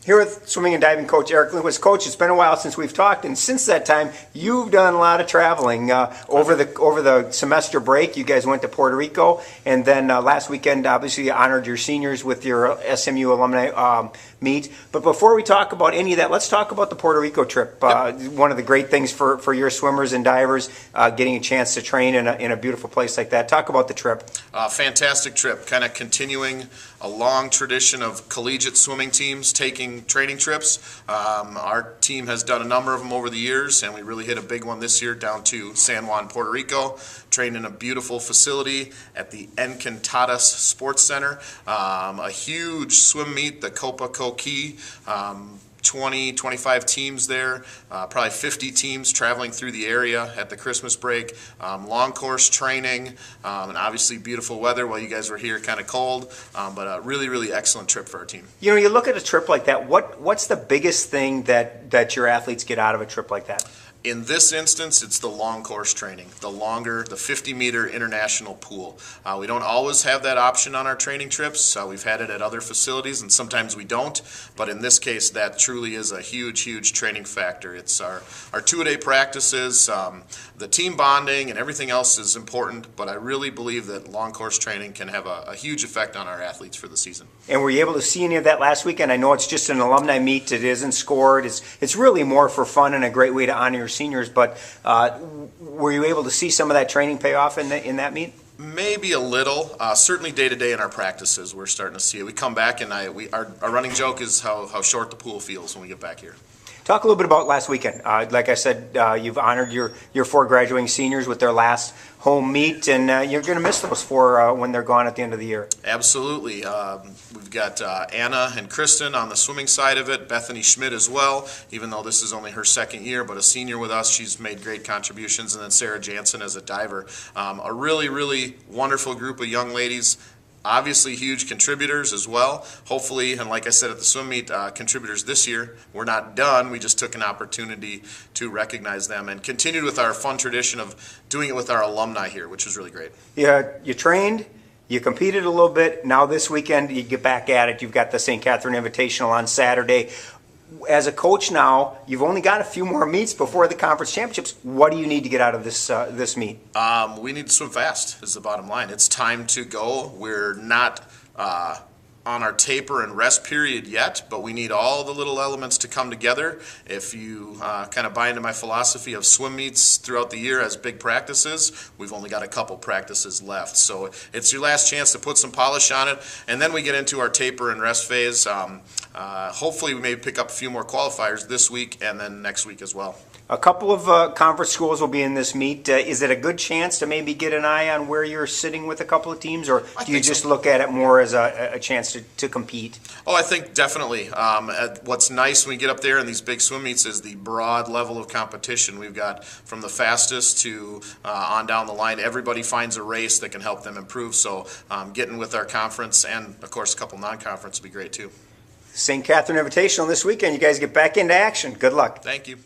Here with swimming and diving coach Eric Lindquist. Coach, it's been a while since we've talked, and since that time, you've done a lot of traveling. Over the semester break, you guys went to Puerto Rico, and then last weekend, obviously, you honored your seniors with your SMU alumni meet. But before we talk about any of that, let's talk about the Puerto Rico trip. One of the great things for your swimmers and divers, getting a chance to train in a beautiful place like that. Talk about the trip. Fantastic trip, kind of continuing a long tradition of collegiate swimming teams taking training trips. Our team has done a number of them over the years, and we really hit a big one this year down to San Juan, Puerto Rico, trained in a beautiful facility at the Encantadas Sports Center. A huge swim meet, the Copa Coqui. 20, 25 teams there, probably 50 teams traveling through the area at the Christmas break, long course training, and obviously beautiful weather while you guys were here, kind of cold, but a really, really excellent trip for our team. You know, you look at a trip like that, what's the biggest thing that your athletes get out of a trip like that? In this instance, it's the long course training, the 50-meter international pool. We don't always have that option on our training trips. We've had it at other facilities, and sometimes we don't. But in this case, that truly is a huge, huge training factor. It's our two-a-day practices, the team bonding, and everything else is important. But I really believe that long course training can have a huge effect on our athletes for the season. And were you able to see any of that last weekend? I know it's just an alumni meet. It isn't scored. It's really more for fun and a great way to honor your seniors, but were you able to see some of that training pay off in that meet? Maybe a little. Certainly day to day in our practices, we're starting to see it. We come back and our running joke is how short the pool feels when we get back here. Talk a little bit about last weekend. Like I said, you've honored your 4 graduating seniors with their last home meet, and you're going to miss those 4 when they're gone at the end of the year. Absolutely. We've got Anna and Kristen on the swimming side of it, Bethany Schmidt as well, even though this is only her second year, but a senior with us. She's made great contributions, and then Sarah Jansen as a diver. A really, really wonderful group of young ladies. Obviously huge contributors as well. Hopefully, and like I said at the swim meet, contributors this year. We're not done. We just took an opportunity to recognize them and continued with our fun tradition of doing it with our alumni here, which was really great. Yeah, you trained, you competed a little bit. Now this weekend you get back at it. You've got the St. Catherine Invitational on Saturday. As a coach now, you've only got a few more meets before the conference championships. What do you need to get out of this meet? We need to swim fast is the bottom line. It's time to go. We're not on our taper and rest period yet, but we need all the little elements to come together. If you kind of buy into my philosophy of swim meets throughout the year as big practices, we've only got a couple practices left. So it's your last chance to put some polish on it, and then we get into our taper and rest phase. Hopefully we may pick up a few more qualifiers this week and then next week as well. A couple of conference schools will be in this meet. Is it a good chance to maybe get an eye on where you're sitting with a couple of teams, or do you just look at it more as a chance to compete? Oh, I think definitely. What's nice when we get up there in these big swim meets is the broad level of competition. We've got from the fastest to on down the line. Everybody finds a race that can help them improve. So getting with our conference and, of course, a couple non-conference would be great too. St. Catherine Invitational this weekend. You guys get back into action. Good luck. Thank you.